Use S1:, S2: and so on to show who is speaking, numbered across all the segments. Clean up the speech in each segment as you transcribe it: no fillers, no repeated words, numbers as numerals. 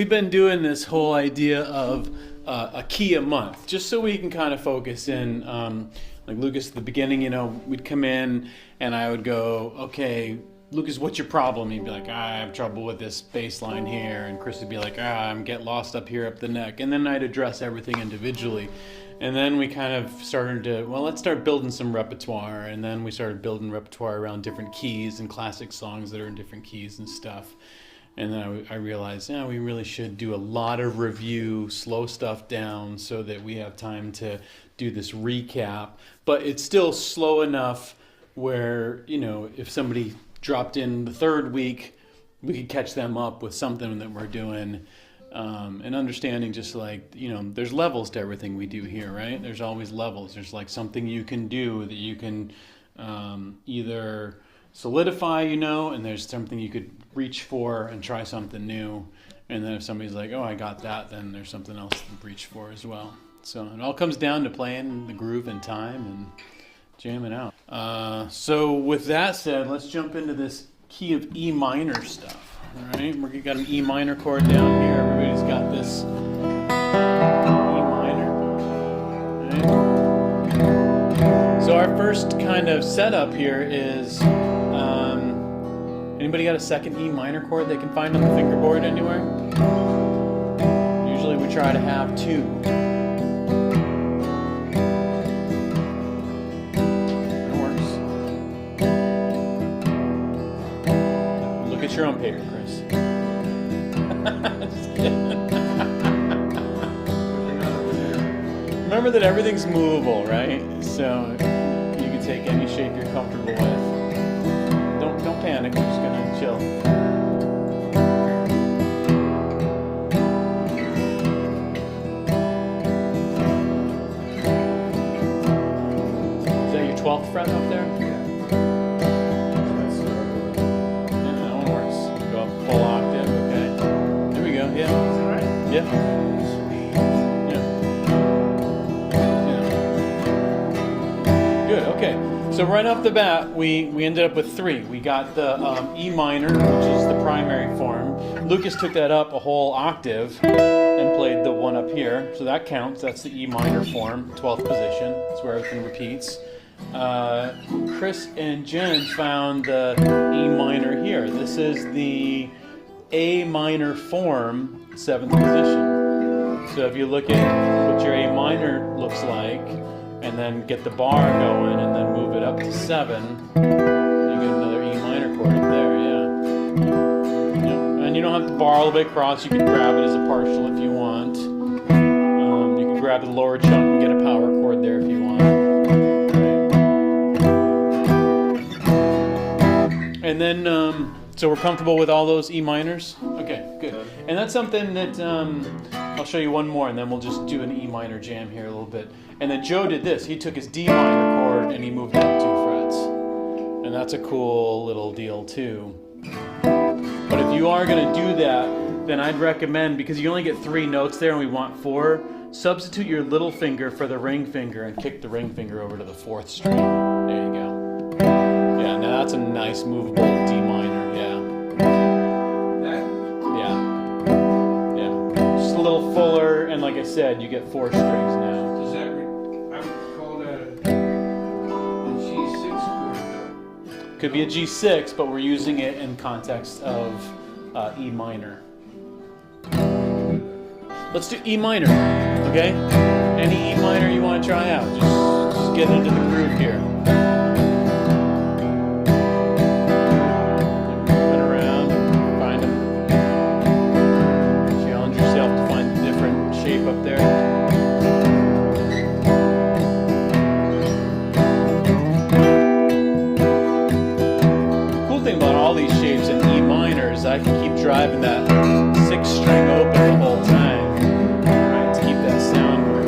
S1: we've been doing this whole idea of a key a month, just so we can kind of focus in. Like Lucas, at the beginning, you know, we'd come in and I would go, okay, Lucas, what's your problem? He'd be like, I have trouble with this bass line here. And Chris would be like, I'm get lost up here up the neck. And then I'd address everything individually. And then we kind of started to, well, let's start building some repertoire. And then we started building repertoire around different keys and classic songs that are in different keys and stuff. And then I realized, yeah, we really should do a lot of review, slow stuff down so that we have time to do this recap. But it's still slow enough where, you know, if somebody dropped in the third week, we could catch them up with something that we're doing. And understanding just like, you know, there's levels to everything we do here, right? There's always levels. There's like something you can do that you can either solidify, you know, and there's something you could reach for and try something new. And then if somebody's like, oh, I got that, then there's something else to reach for as well. So it all comes down to playing the groove and time and jamming out. So with that said, let's jump into this key of E minor stuff. All right, we've got an E minor chord down here. Everybody's got this E minor. Right. So our first kind of setup here is, anybody got a second E minor chord they can find on the fingerboard anywhere? Usually we try to have two. Your own paper, Chris. Just kidding. Remember that everyth's movable, right? So you can take any shape you're comfortable with. Don't panic. We're just gonna chill. Is that your 12th fret up there? Yeah. Good, okay. So right off the bat, we ended up with three. We got the E minor, which is the primary form. Lucas took that up a whole octave and played the one up here. So that counts. That's the E minor form, 12th position. That's where everything repeats. Chris and Jen found the E minor here. This is the A minor form, 7th position. So if you look at what your A minor looks like, and then get the bar going, and then move it up to 7, you get another E minor chord up there, yeah. Yep. And you don't have the bar all the way across. You can grab it as a partial if you want. You can grab the lower chunk and get a power chord there if you want. Right. And then, so we're comfortable with all those E minors? Okay, good. And that's something that I'll show you one more, and then we'll just do an E minor jam here a little bit. And then Joe did this. He took his D minor chord and he moved it up 2 frets. And that's a cool little deal too. But if you are going to do that, then I'd recommend, because you only get 3 notes there and we want 4, substitute your little finger for the ring finger and kick the ring finger over to the 4th string. There you go. Yeah, now that's a nice movable D minor, yeah. A little fuller, and like I said, you get 4 strings now.
S2: Does that I would call that a G6 chord though?
S1: Could be a G6, but we're using it in context of E minor. Let's do E minor, okay? Any E minor you want to try out? Just get into the groove here. Up there. Cool thing about all these shapes in E minor is I can keep driving that 6th string open the whole time, right, to keep that sound going.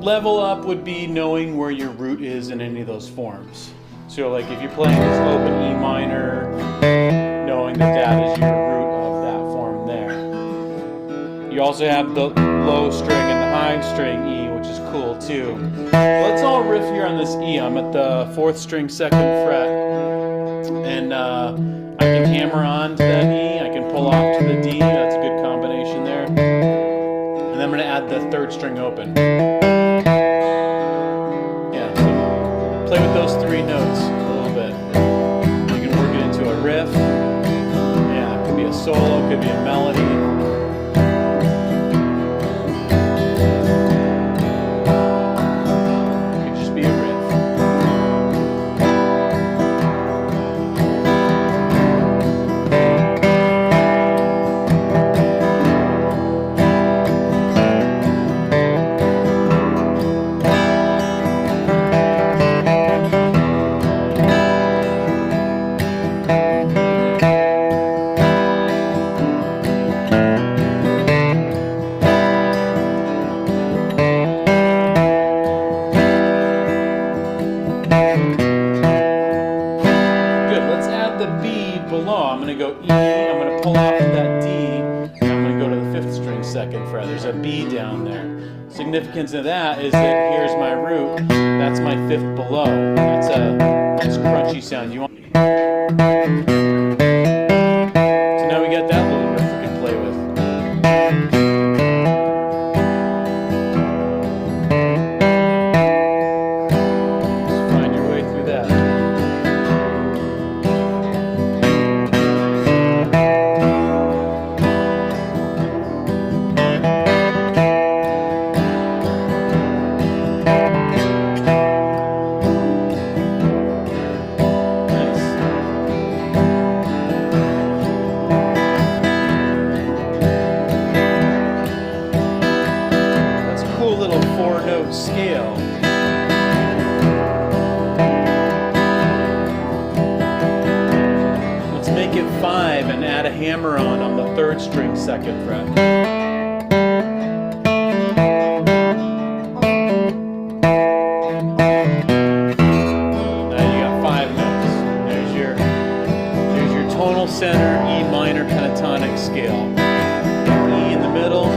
S1: level up would be knowing where your root is in any of those forms. So like if you're playing this open E minor, knowing that that is your root of that form there. You also have the low string and the high string E, which is cool too. Let's all riff here on this E. I'm at the 4th string 2nd fret, and I can hammer on to that E, I can pull off to the D, that's a good combination there. And then I'm going to add the 3rd string open. Yeah, so play with those 3 notes a little bit. You can work it into a riff. Yeah, it could be a solo, it could be a melody. It could just be a riff. I'm going to go E, I'm going to pull off that D, and I'm going to go to the 5th string 2nd fret. There's a B down there. Significance of that is that here's my root, that's my 5th below. That's a nice crunchy sound. You want? So now we got that little riff we can play with. Just find your way through that. Little 4-note scale. Let's make it 5 and add a hammer on the 3rd string 2nd fret. Now you got 5 notes. There's your tonal center E minor pentatonic scale. E in the middle.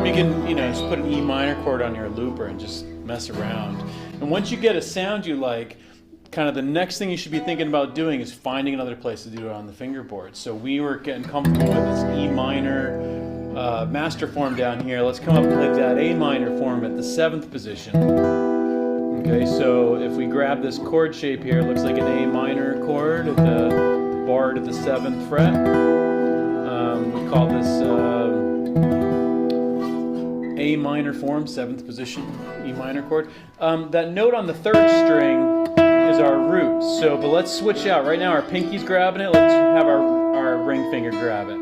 S1: You can, just put an E minor chord on your looper and just mess around. And once you get a sound you like, kind of the next thing you should be thinking about doing is finding another place to do it on the fingerboard. So we were getting comfortable with this E minor master form down here. Let's come up with that A minor form at the 7th position. Okay, so if we grab this chord shape here, it looks like an A minor chord at the barred at the 7th fret. We call this A minor form, 7th position, E minor chord. That note on the 3rd string is our root. So, but let's switch out. Right now our pinky's grabbing it. Let's have our ring finger grab it.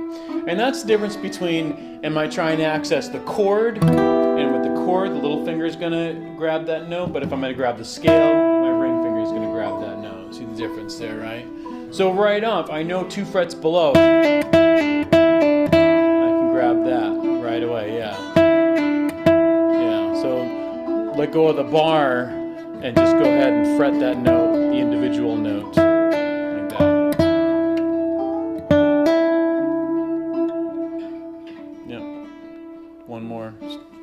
S1: And that's the difference between, am I trying to access the chord, and with the chord, the little finger is going to grab that note, but if I'm going to grab the scale, my ring finger is going to grab that note. See the difference there, right? So right up, I know 2 frets below. I can grab that right away, yeah. So let go of the bar and just go ahead and fret that note, the individual note, like that. Yep. One more,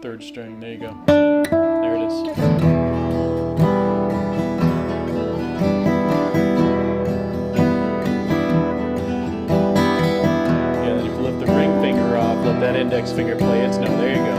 S1: 3rd string, there you go. There it is. Yeah, then if you lift the ring finger off, let that index finger play its note, there you go.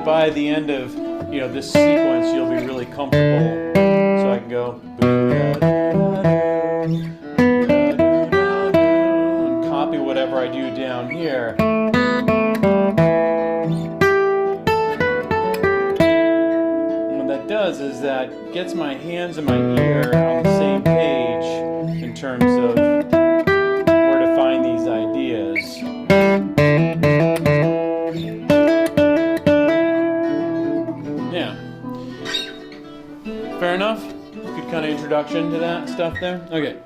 S1: that by the end of this sequence, you'll be really comfortable. So I can go and copy whatever I do down here. And what that does is that gets my hands and my ear on the same page in terms of where to find these ideas. Yeah. Fair enough? Good kind of introduction to that stuff there. Okay.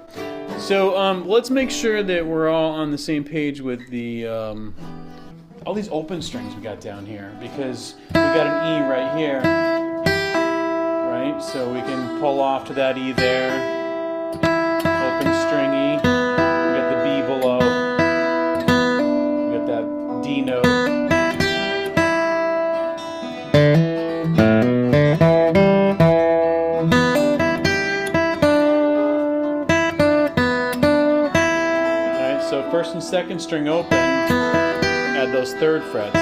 S1: So let's make sure that we're all on the same page with the all these open strings we got down here, because we got an E right here, right? So we can pull off to that E there. Open string E. We got the B below. We got that D note. First and second string open, add those third frets.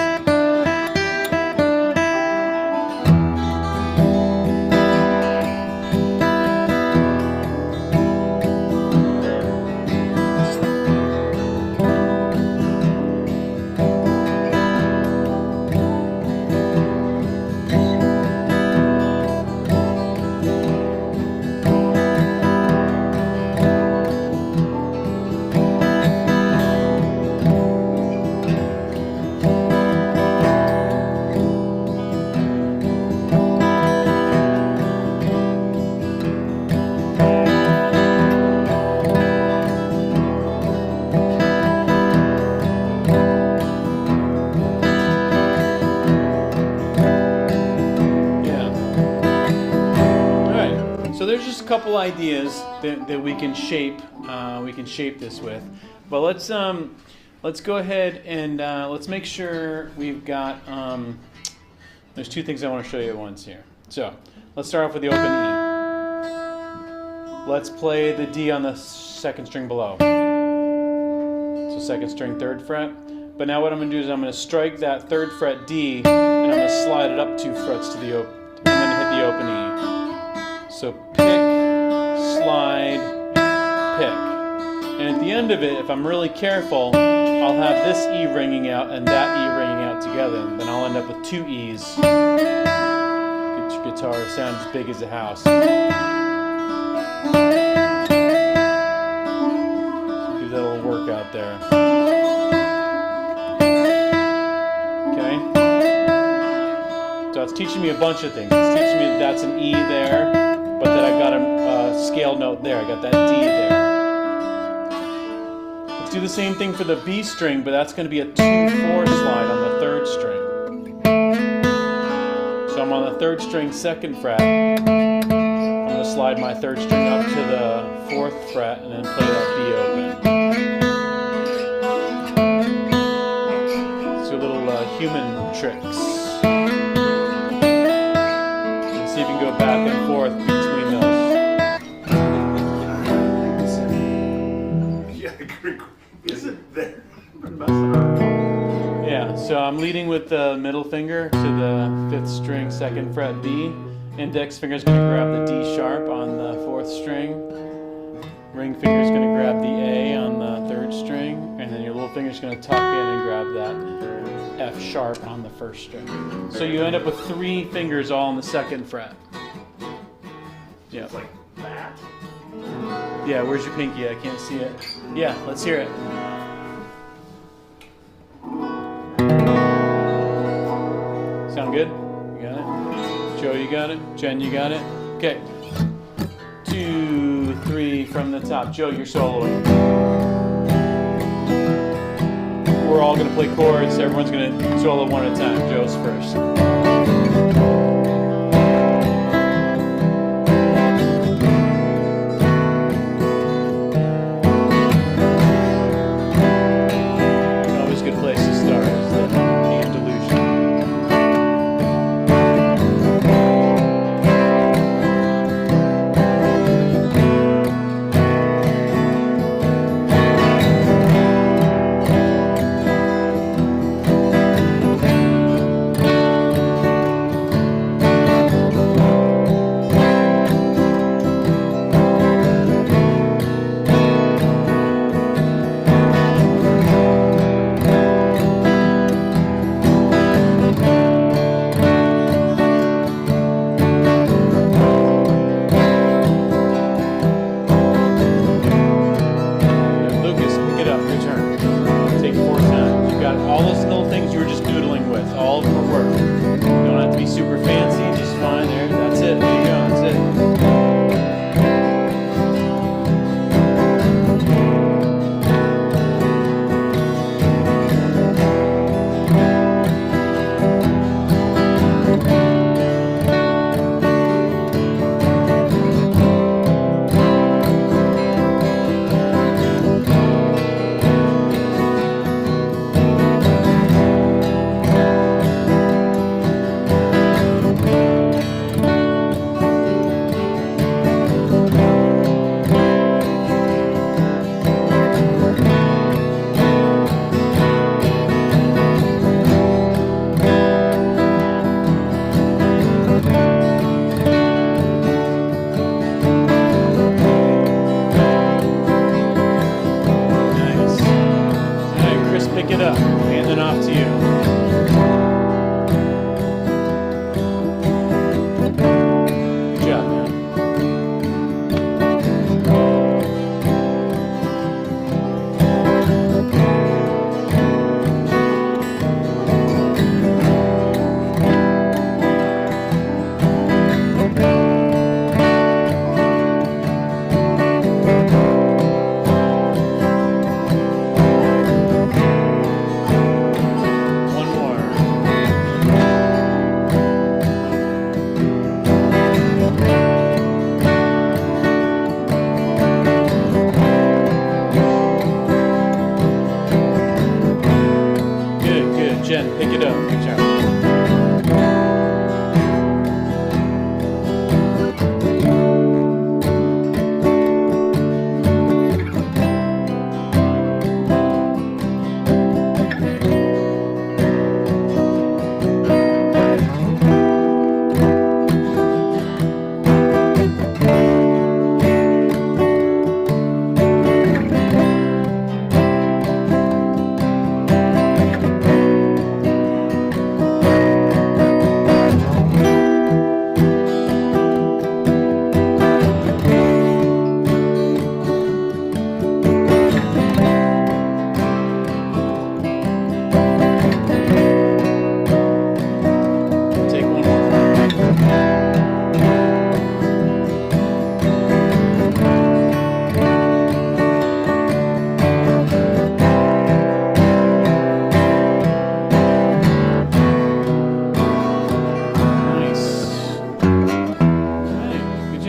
S1: There's just a couple ideas that we can shape. We can shape this with, but let's go ahead and let's make sure we've got. There's two things I want to show you at once here. So let's start off with the open E. Let's play the D on the second string below. So second string, third fret. But now what I'm going to do is I'm going to strike that third fret D, and I'm going to slide it up 2 frets to the open, and then hit the open E. So pick, slide, pick. And at the end of it, if I'm really careful, I'll have this E ringing out and that E ringing out together. And then I'll end up with 2 E's. Get your guitar to sound as big as a house. Do that little workout there. Okay? So it's teaching me a bunch of things. It's teaching me that that's an E there, but that I got a scale note there. I got that D there. Let's do the same thing for the B string, but that's going to be a 2/4 slide on the third string. So I'm on the third string, second fret. I'm going to slide my third string up to the 4th fret and then play that B open. So little human tricks. See if you can go back and forth between those.
S2: Is it there?
S1: Yeah, so I'm leading with the middle finger to the 5th string, 2nd fret B. Index finger is going to grab the D sharp on the 4th string. Ring finger is going to grab the A on the 3rd string. And then your little finger is going to tuck in and grab that F sharp on the 1st string. So you end up with 3 fingers all on the 2nd fret. Yeah.
S2: It's like that.
S1: Yeah, where's your pinky? I can't see it. Yeah, let's hear it. Sound good? You got it? Joe, you got it? Jen, you got it? Okay. 2, 3 from the top. Joe, you're soloing. We're all going to play chords. Everyone's going to solo one at a time. Joe's first.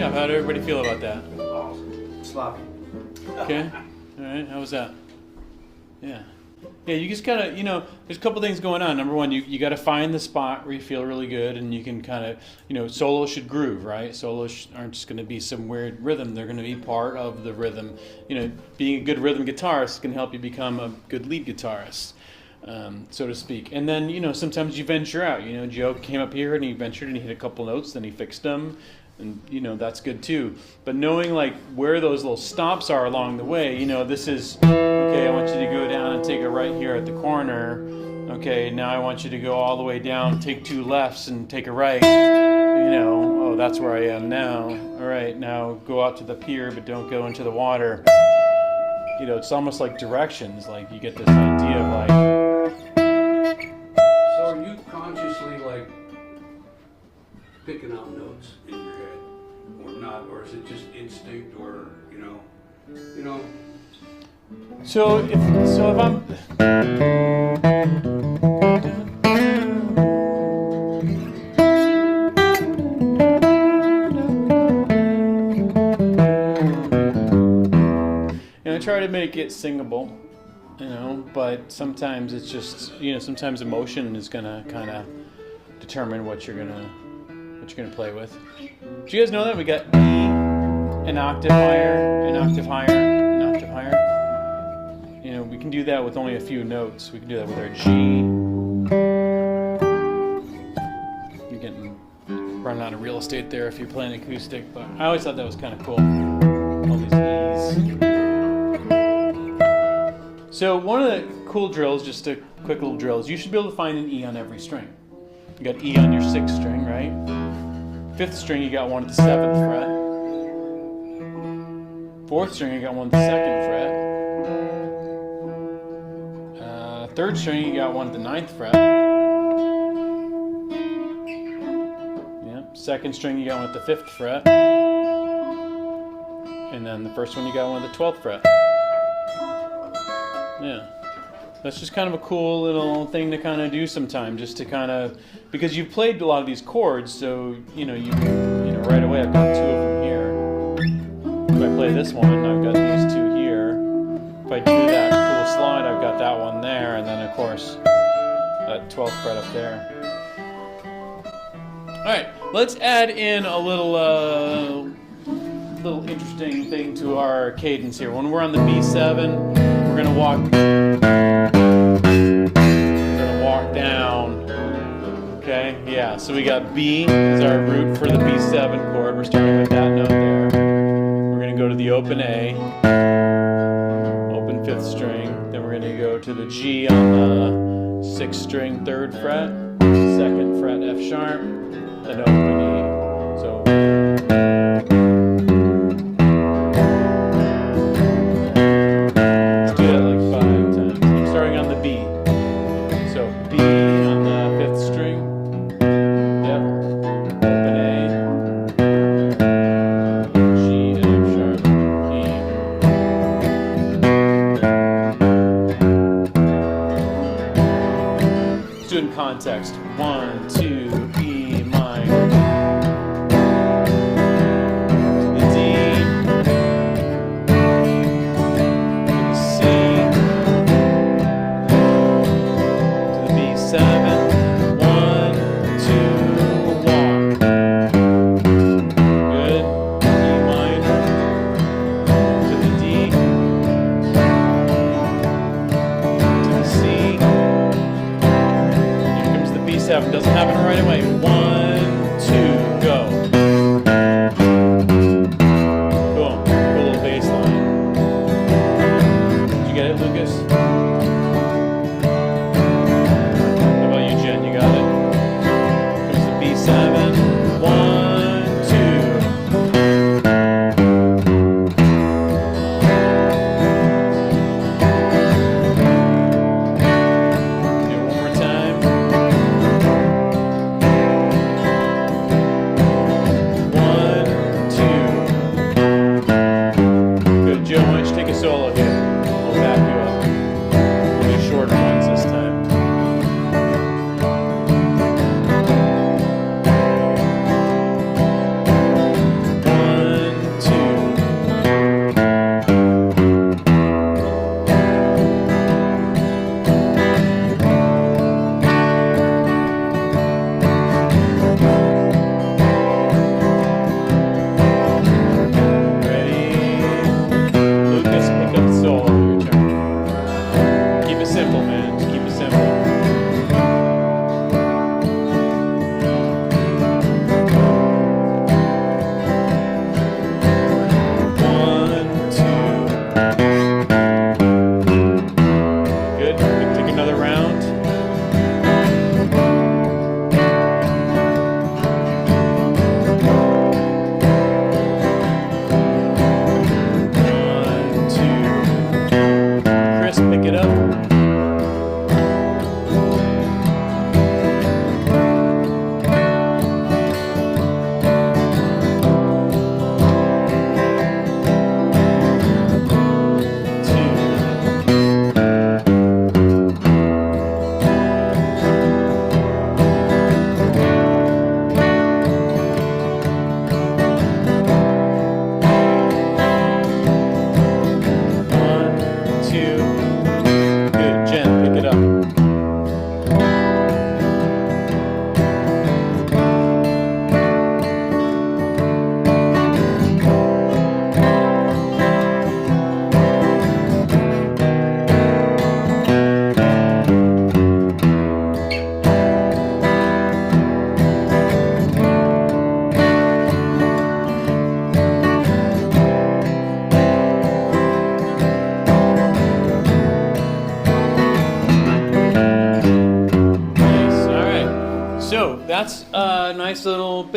S1: Yeah, how'd everybody feel about that?
S2: Awesome. Sloppy.
S1: Okay. All right. How was that? Yeah. Yeah, you just gotta, there's a couple things going on. Number one, you gotta find the spot where you feel really good, and you can kind of, solos should groove, right? Solos aren't just gonna be some weird rhythm. They're gonna be part of the rhythm. Being a good rhythm guitarist can help you become a good lead guitarist, so to speak. And then, sometimes you venture out. Joe came up here and he ventured and he hit a couple notes, then he fixed them. And that's good too. But knowing like where those little stops are along the way, this is okay. I want you to go down and take a right here at the corner. Okay, now I want you to go all the way down, take 2 lefts and take a right. Oh, that's where I am now. All right, now go out to the pier, but don't go into the water. It's almost like directions. Like you get this idea of like.
S2: So are you consciously like picking out notes in your head, or not, or is it just instinct, or
S1: So if I'm I try to make it singable, but sometimes it's just sometimes emotion is gonna kind of determine what you're gonna play with. Do you guys know that we got E, an octave higher, an octave higher, an octave higher? We can do that with only a few notes. We can do that with our G. You're getting running out of real estate there if you're playing acoustic, but I always thought that was kind of cool. All these E's. So one of the cool drills, just a quick little drill, is you should be able to find an E on every string. You got E on your 6th string, right? 5th string, you got one at the 7th fret. 4th string, you got one at the 2nd fret. 3rd string, you got one at the 9th fret. Yep. 2nd string, you got one at the 5th fret. And then the first one, you got one at the 12th fret. Yeah. That's just kind of a cool little thing to kind of do sometime, just to kind of, because you've played a lot of these chords, so right away I've got 2 of them here. If I play this one, I've got these 2 here. If I do that cool slide, I've got that one there, and then of course that 12th fret up there. All right, let's add in a little interesting thing to our cadence here. When we're on the B7, we're gonna walk down. Okay, yeah. So we got B is our root for the B7 chord. We're starting with that note there. We're gonna go to the open A, open 5th string. Then we're gonna go to the G on the 6th string, 3rd fret, 2nd fret F sharp, then open E. So. Context. 1, 2, E minor.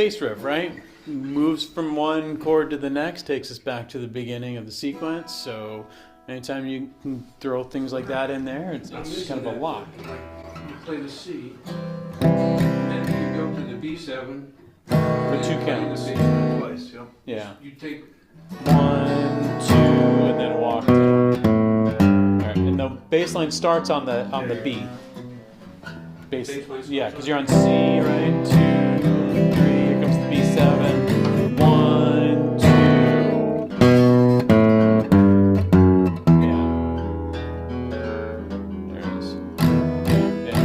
S1: bass riff, right? Moves from one chord to the next, takes us back to the beginning of the sequence. So anytime you can throw things like that in there, it's kind of a lock.
S2: You play the C, and then you go to the B7.
S1: For 2 counts.
S3: Twice, yep.
S1: Yeah.
S2: You take
S1: 1, 2, and then walk down. All right, and the bass line starts on the B. Bass, yeah, because you're on C, right? 2, 3. Here comes the B7. 1, 2. Yeah. There it is. Yeah.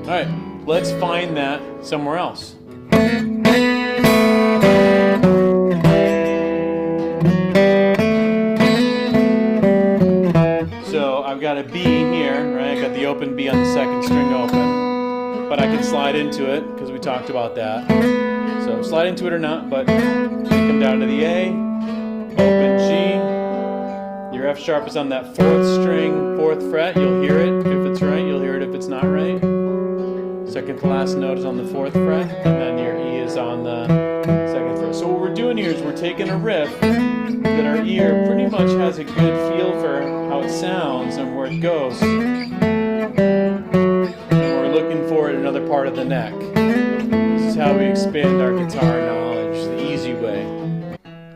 S1: All right, let's find that somewhere else. So I've got a B here, right? I got the open B on the second string open, but I can slide into it because we talked about that. So slide into it or not, but you come down to the A, open G. Your F sharp is on that 4th string, 4th fret. You'll hear it if it's right. You'll hear it if it's not right. Second to last note is on the 4th fret, and then your E is on the 2nd fret. So what we're doing here is we're taking a riff that our ear pretty much has a good feel for how it sounds and where it goes. And we're looking for it in another part of the neck. This is how we expand our guitar knowledge, the easy way.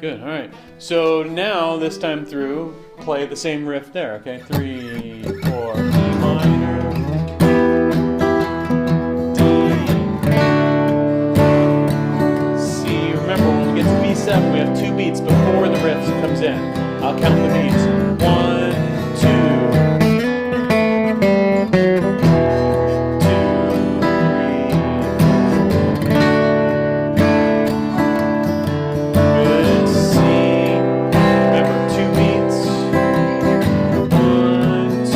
S1: Good, all right. So now, this time through, play the same riff there, okay? 3, 4, E minor. B7, we have 2 beats before the riff comes in. I'll count the beats. 1, 2, 2, 3. Good. C. Remember, 2 beats. 1, 2.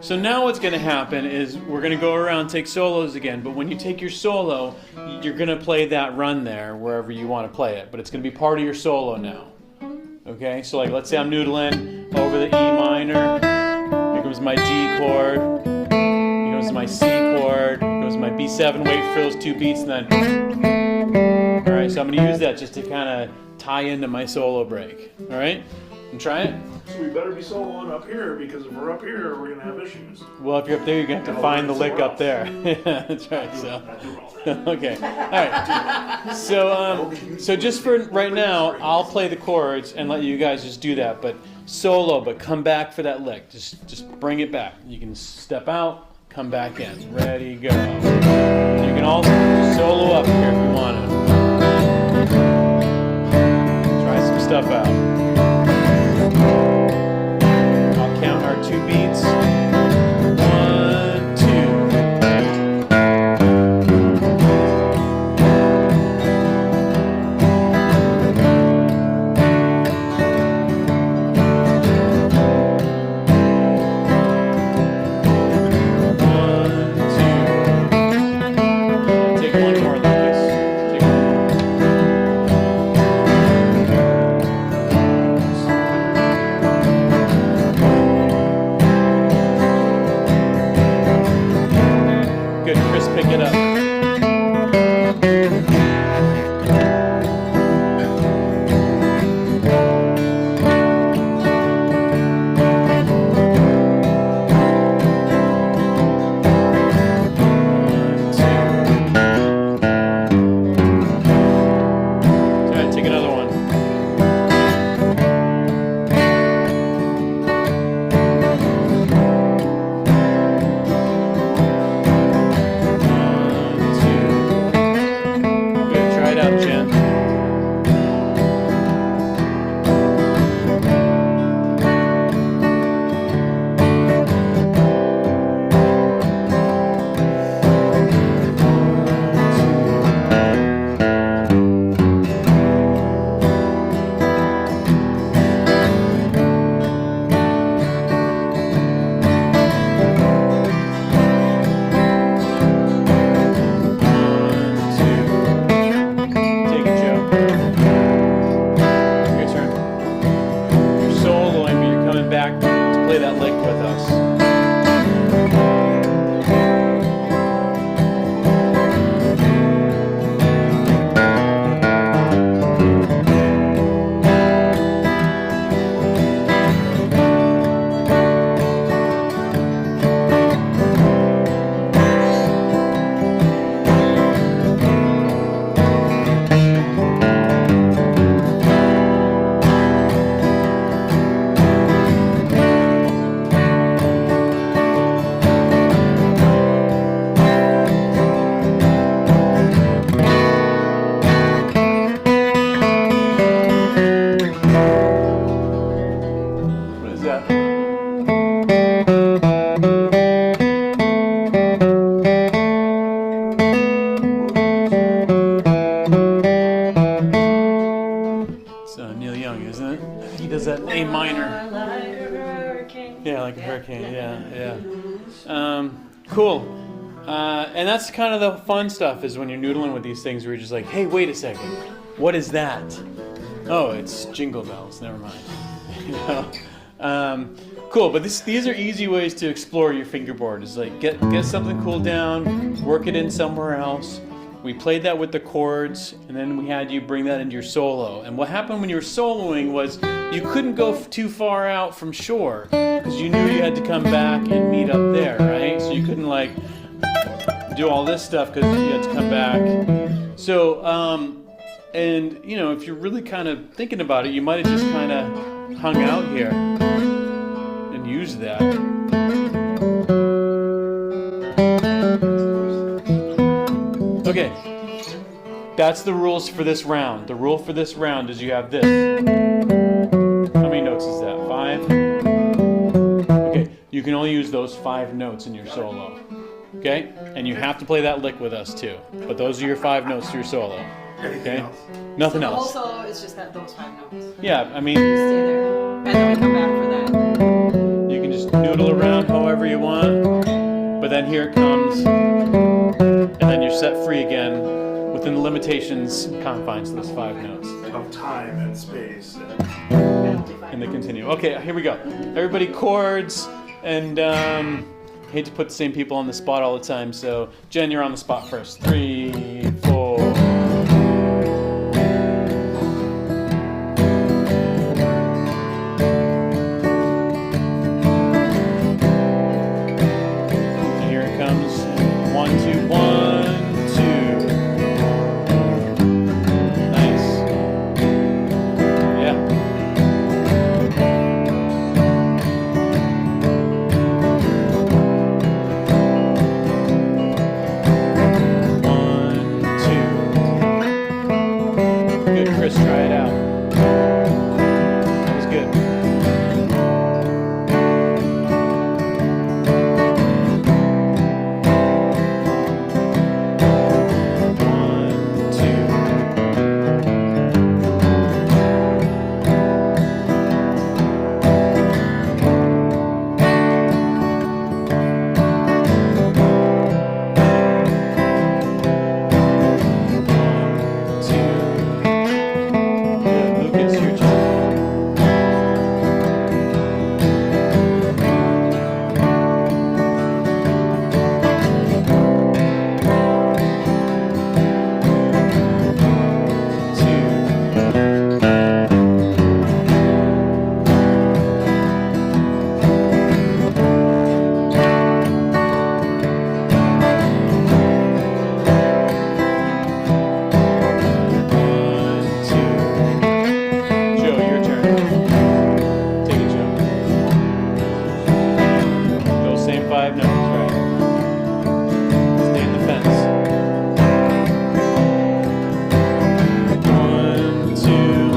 S1: So now what's going to happen is we're going to go around and take solos again, but when you take your solo, you're going to play that run there wherever you want to play it, but it's going to be part of your solo now. Okay, so like let's say I'm noodling over the E minor, here comes my G chord, here goes my C chord, here goes my B7, wait for those 2 beats, and then, alright, so I'm going to use that just to kind of tie into my solo break, alright, and try it.
S3: So we better be soloing up here, because if we're up here, we're gonna have issues.
S1: Well, if you're up there, you're going to have to find the lick up there. Yeah, that's right. So, okay. All right. So just for right now, I'll play the chords and let you guys just do that. But solo, but come back for that lick. Just bring it back. You can step out, come back in. Ready, go. You can also solo up here if you want to. Try some stuff out. I'll count our 2 beats. 1, 2. Take one more, Lucas. Take one. Good, Chris, pick it up. Take another one. Cool. And that's kind of the fun stuff is when you're noodling with these things where you're just like, hey, wait a second. What is that? Oh, it's jingle bells. Never mind. You know? Cool, but these are easy ways to explore your fingerboard. Is like get something cooled down, work it in somewhere else. We played that with the chords, and then we had you bring that into your solo. And what happened when you were soloing was you couldn't go too far out from shore because you knew you had to come back and meet up there, right? So you couldn't like do all this stuff because you had to come back. So, and you know, if you're really kind of thinking about it, you might have just kind of hung out here and used that. Okay, that's the rules for this round. The rule for this round is you have this. How many notes is that? 5? Okay, you can only use those 5 notes in your solo. Okay? And you have to play that lick with us too. But those are your 5 notes to your solo.
S3: Anything
S1: Okay?
S3: else?
S1: Nothing
S4: The whole
S1: else.
S4: solo is just those 5 notes.
S1: Yeah, I mean,
S4: You stay there, and then we come back for that.
S1: you can just noodle around however you want. But then here it comes. And then you're set free again within the limitations and confines of those 5 notes.
S3: Of time and space.
S1: And they continue. Okay, here we go. Everybody chords, and hate to put the same people on the spot all the time, so Jen, you're on the spot first. 3, 4. And here it comes. 1, 2, 1, 2. Nice. Yeah. Good, Chris, try it out. That was good. One, two. Lucas, your turn. Joe, your turn. Take it, Joe. Those same 5 notes, right? Stay in the fence. 1, 2.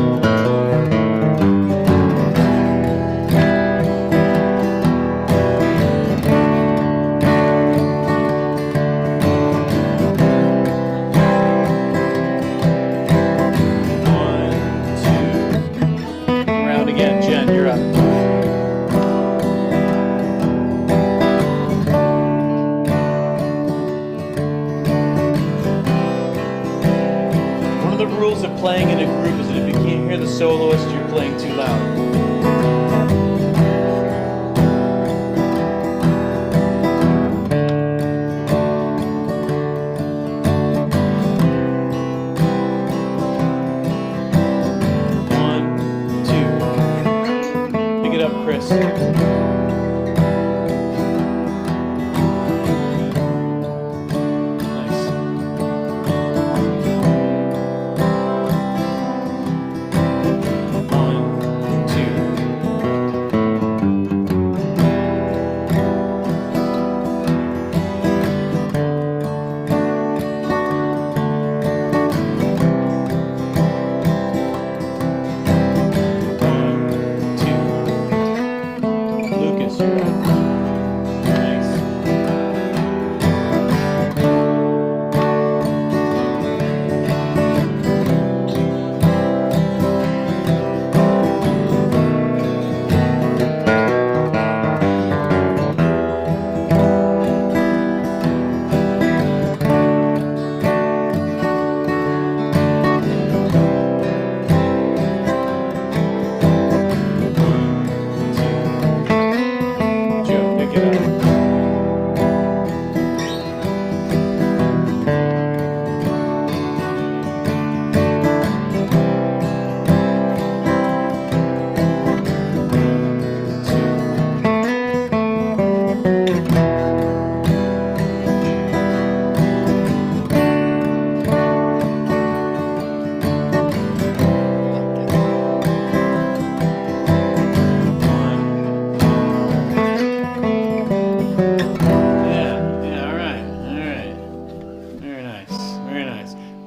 S1: Round again. Jen, you're up. One of the rules of playing in a group is that if you can't hear the soloist, you're playing too loud. One, two. Pick it up, Chris. Nice. One, two.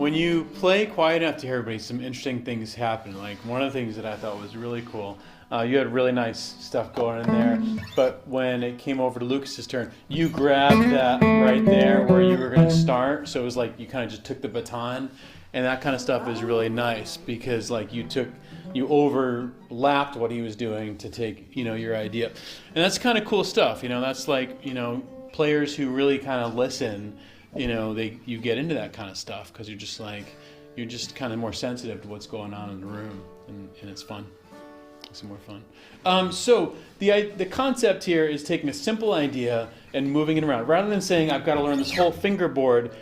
S1: when you play quiet enough to hear everybody, some interesting things happen. Like one of the things that I thought was really cool, you had really nice stuff going in there, but when it came over to Lucas's turn, you grabbed that right there where you were going to start, so it was like you kind of just took the baton, and that kind of stuff is really nice because like you overlapped what he was doing to take, you know, your idea, and that's kind of cool stuff. You know, that's like, you know, players who really kind of listen, you know, you get into that kind of stuff because you're just kind of more sensitive to what's going on in the room, and it's fun. Some more fun. So the concept here is taking a simple idea and moving it around. Rather than saying, I've got to learn this whole fingerboard,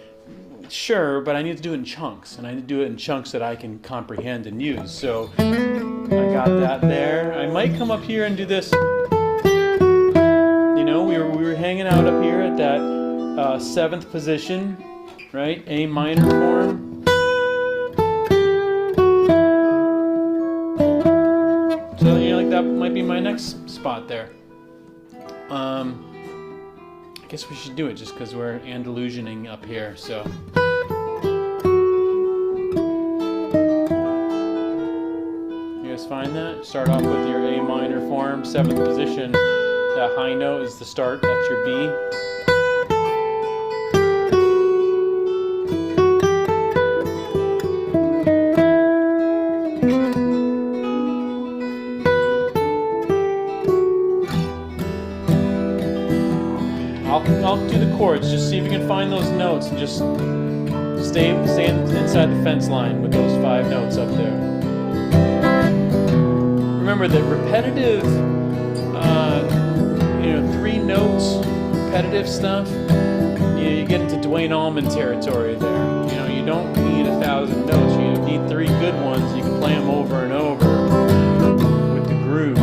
S1: sure, but I need to do it in chunks. And I need to do it in chunks that I can comprehend and use. So I got that there. I might come up here and do this. You know, we were hanging out up here at that 7th position, right? A minor form. So, you know, like that might be my next spot there. I guess we should do it just because we're Andalusianing up here, so. You guys find that? Start off with your A minor form, 7th position. That high note is the start, that's your B. I'll do the chords, just see if you can find those notes and just stay inside the fence line with those 5 notes up there. Remember that repetitive, 3 notes, repetitive stuff, you get into Dwayne Allman territory there. You know, you don't need 1,000 notes, you need 3 good ones, you can play them over and over with the groove.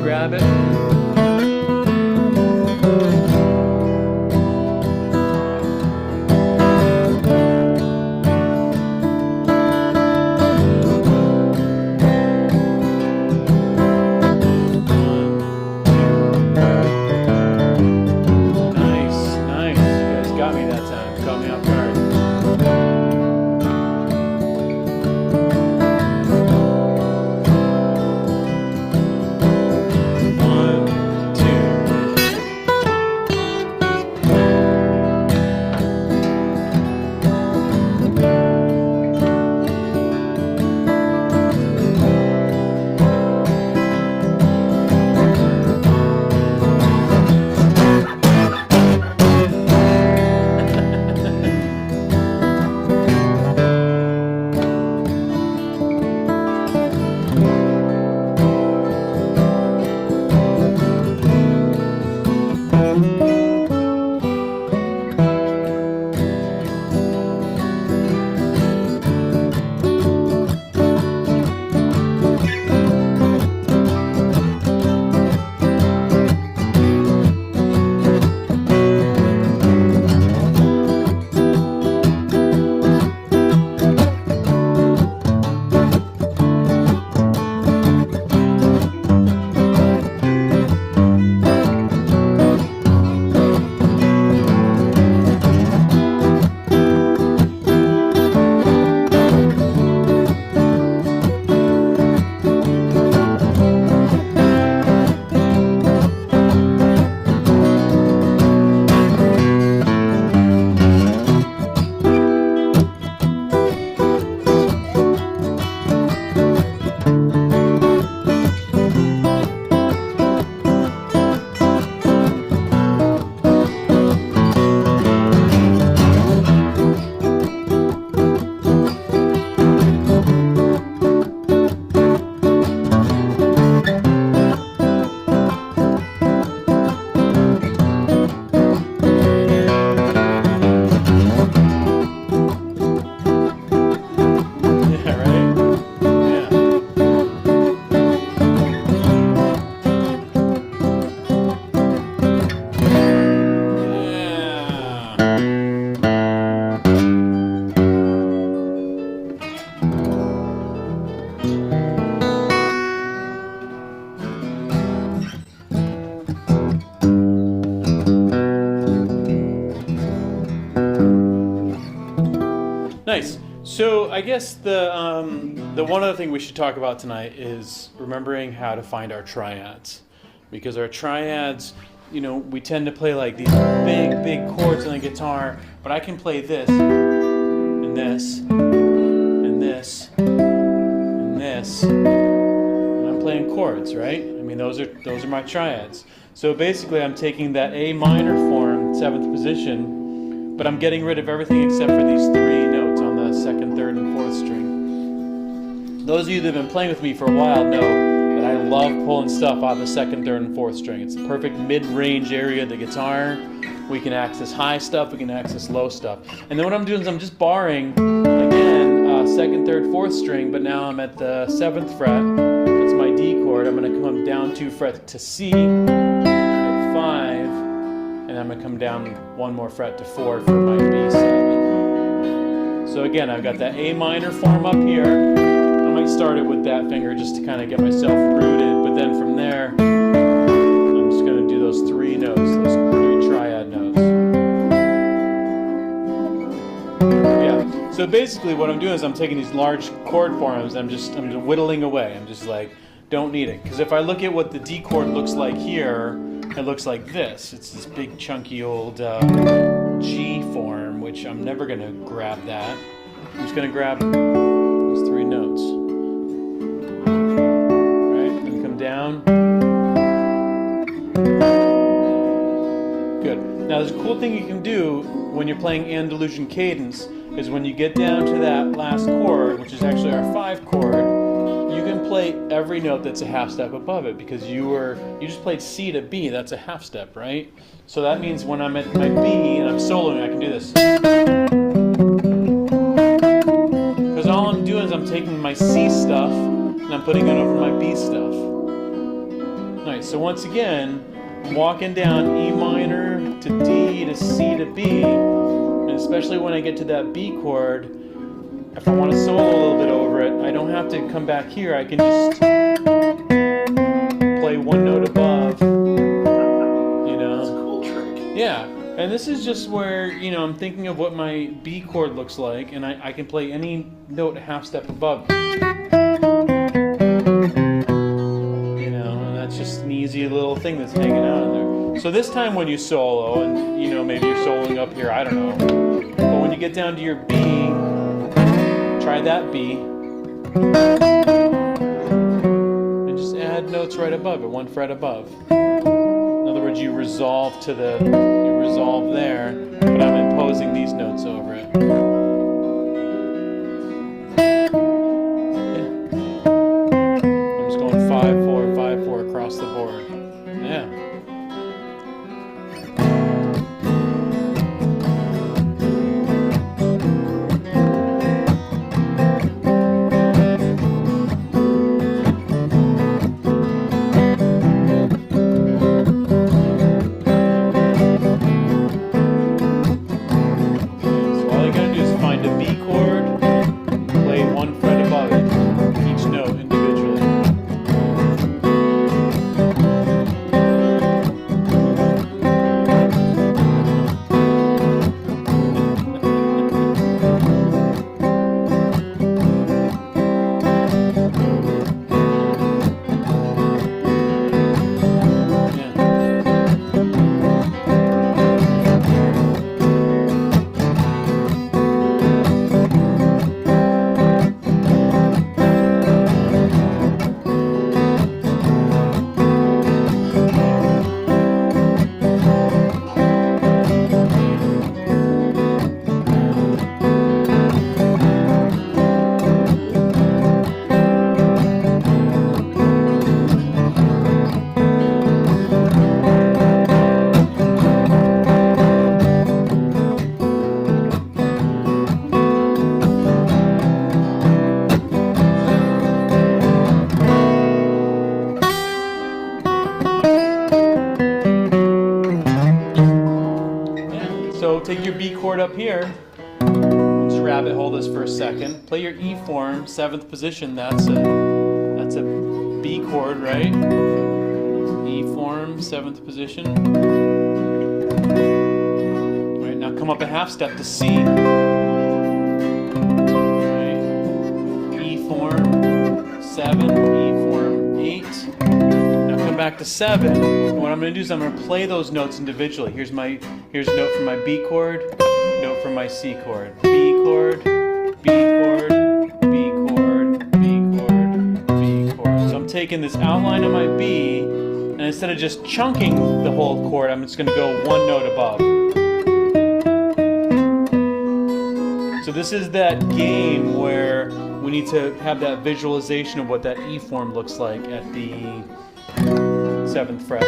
S1: Grab it. Nice. You guys got me that time. Caught me off guard. Nice. So I guess the one other thing we should talk about tonight is remembering how to find our triads, because our triads, you know, we tend to play like these big chords on the guitar, but I can play this and this and this and this, and I'm playing chords, right? I mean, those are my triads. So basically, I'm taking that A minor form, 7th position, but I'm getting rid of everything except for these 3 notes on the 2nd, 3rd, and 4th string. Those of you that have been playing with me for a while know that I love pulling stuff out of the 2nd, 3rd, and 4th string. It's the perfect mid-range area of the guitar. We can access high stuff, we can access low stuff. And then what I'm doing is I'm just barring, again, 2nd, 3rd, 4th string, but now I'm at the 7th fret. That's my D chord. I'm going to come down 2 frets to C at 5, and I'm going to come down 1 more fret to 4 for my B7. So again, I've got that A minor form up here. I might start it with that finger just to kind of get myself rooted, but then from there, I'm just going to do those 3 notes, those 3 triad notes. Yeah, so basically what I'm doing is I'm taking these large chord forms and I'm whittling away. I'm just like, don't need it. Because if I look at what the D chord looks like here, it looks like this. It's this big chunky old G form, which I'm never going to grab that. I'm just going to grab those 3 notes. Right? Then come down. Good. Now there's a cool thing you can do when you're playing Andalusian cadence is when you get down to that last chord, which is actually our 5 chord, you can play every note that's a half step above it, because you just played C to B, that's a half step, right? So that means when I'm at my B and I'm soloing, I can do this. Because all I'm doing is I'm taking my C stuff and I'm putting it over my B stuff. Nice, so once again, I'm walking down E minor to D to C to B, and especially when I get to that B chord, if I want to solo a little bit over it, I don't have to come back here. I can just play 1 note above, you know.
S3: That's a cool trick.
S1: Yeah, and this is just where, you know, I'm thinking of what my B chord looks like, and I can play any note a half step above. You know, and that's just an easy little thing that's hanging out in there. So this time when you solo, and, you know, maybe you're soloing up here, I don't know, but when you get down to your B, try that B, and just add notes right above it, 1 fret above. In other words, you resolve there, but I'm imposing these notes over it. Yeah. I'm just going 5-4, 5-4 across the board. Yeah. Take your B chord up here, just rabbit hole this for a second. Play your E form, 7th position. That's a B chord, right? E form, 7th position. All right, now come up a half step to C. 7, E form 8. Now come back to 7. And what I'm going to do is I'm going to play those notes individually. Here's a note for my B chord, note for my C chord. B chord, B chord, B chord, B chord, B chord. So I'm taking this outline of my B, and instead of just chunking the whole chord, I'm just going to go one note above. So this is that game where we need to have that visualization of what that E form looks like at the 7th fret.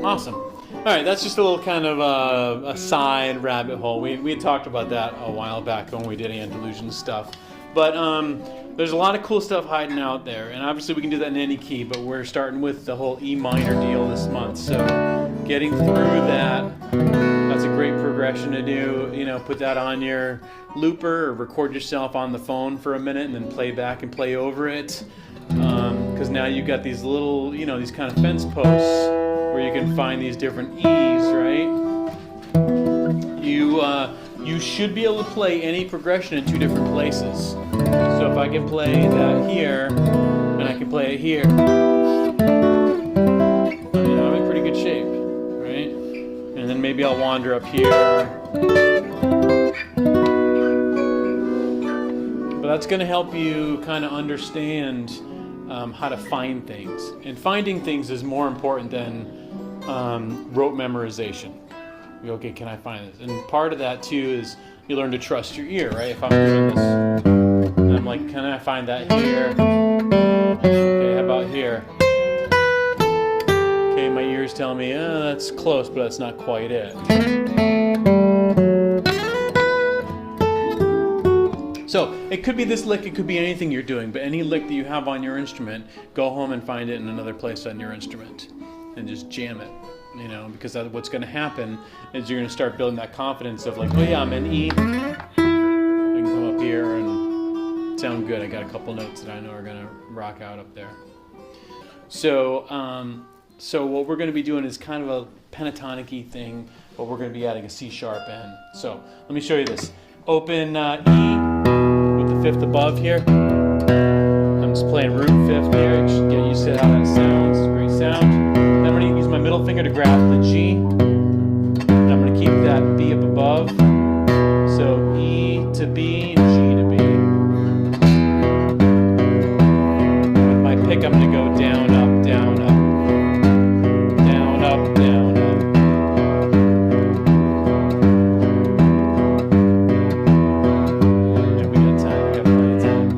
S1: Awesome. All right, that's just a little kind of a side rabbit hole. We had talked about that a while back when we did Andalusian stuff. But there's a lot of cool stuff hiding out there. And obviously we can do that in any key, but we're starting with the whole E minor deal this month. So getting through that, that's a great progression to do. You know, put that on your looper or record yourself on the phone for a minute and then play back and play over it. Because now you've got these little, you know, these kind of fence posts where you can find these different E's, right? You should be able to play any progression in 2 different places. So if I can play that here, and I can play it here, you know, I'm in pretty good shape, right? And then maybe I'll wander up here. But that's going to help you kind of understand how to find things. And finding things is more important than rote memorization. You go, okay, can I find this? And part of that too is you learn to trust your ear, right? If I'm doing this, and I'm like, can I find that here? Okay, how about here? Okay, my ear's telling me, that's close, but that's not quite it. So it could be this lick, it could be anything you're doing, but any lick that you have on your instrument, go home and find it in another place on your instrument and just jam it, you know, because what's going to happen is you're going to start building that confidence of like, oh yeah, I'm in E, I can come up here and sound good. I got a couple notes that I know are going to rock out up there. So, so what we're going to be doing is kind of a pentatonic-y thing, but we're going to be adding a C sharp in. So let me show you this. Open E with the 5th above here. I'm just playing root 5th here. You should get used to how that sounds. It's a great sound. Then I'm going to use my middle finger to grab the G. And I'm going to keep that B up above. So E to B, G to B. With my pick, I'm going to go down, up, down, up. Down, up, down, up. And we got time. We got plenty of time.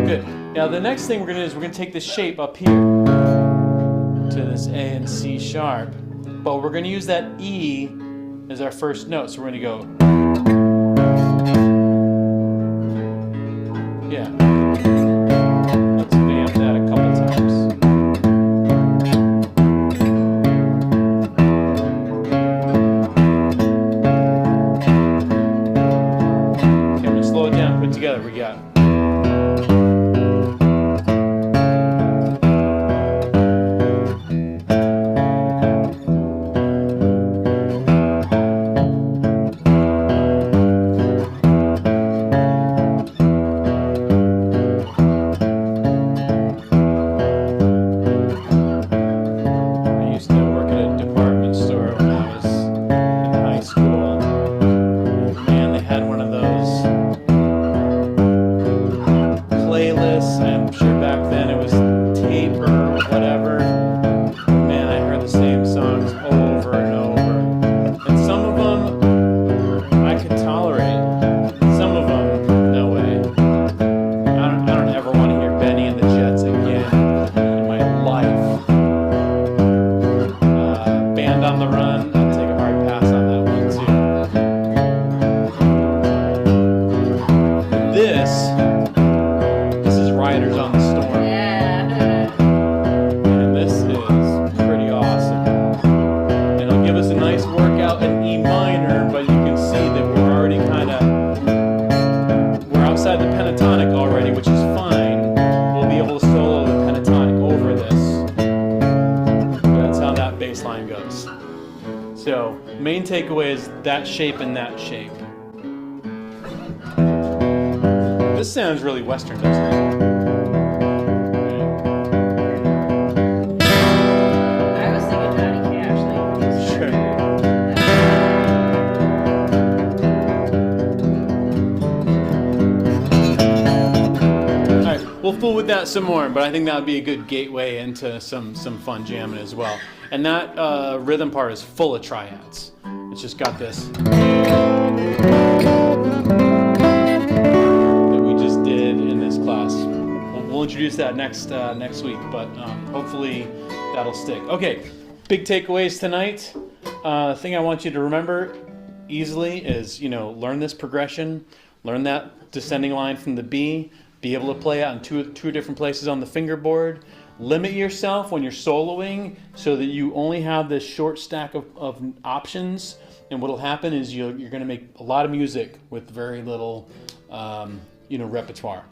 S1: Good. Now the next thing we're going to do is we're going to take this shape up here to this A and C sharp, but we're going to use that E as our first note. So we're going to go, yeah. Let's vamp that a couple times. Okay, I'm going to slow it down, put it together. We got. that we're already we're outside the pentatonic already, which is fine. We'll be able to solo the pentatonic over this. That's how that bass line goes. So, main takeaway is that shape and that shape. This sounds really Western, doesn't it?
S4: I was thinking Johnny Cash, like.
S1: Sure. Alright, we'll fool with that some more, but I think that would be a good gateway into some fun jamming as well. And that rhythm part is full of triads. It's just got this that we just did in this class. We'll introduce that next week, but hopefully that'll stick. Okay, big takeaways tonight. The thing I want you to remember easily is, learn this progression, learn that descending line from the B, be able to play out in two different places on the fingerboard. Limit yourself when you're soloing so that you only have this short stack of options, and what'll happen is you're going to make a lot of music with very little repertoire.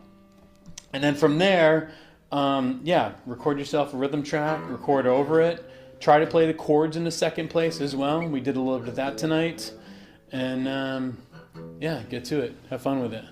S1: And then from there, record yourself a rhythm track, record over it, try to play the chords in the second place as well. We did a little bit of that tonight, and get to it. Have fun with it.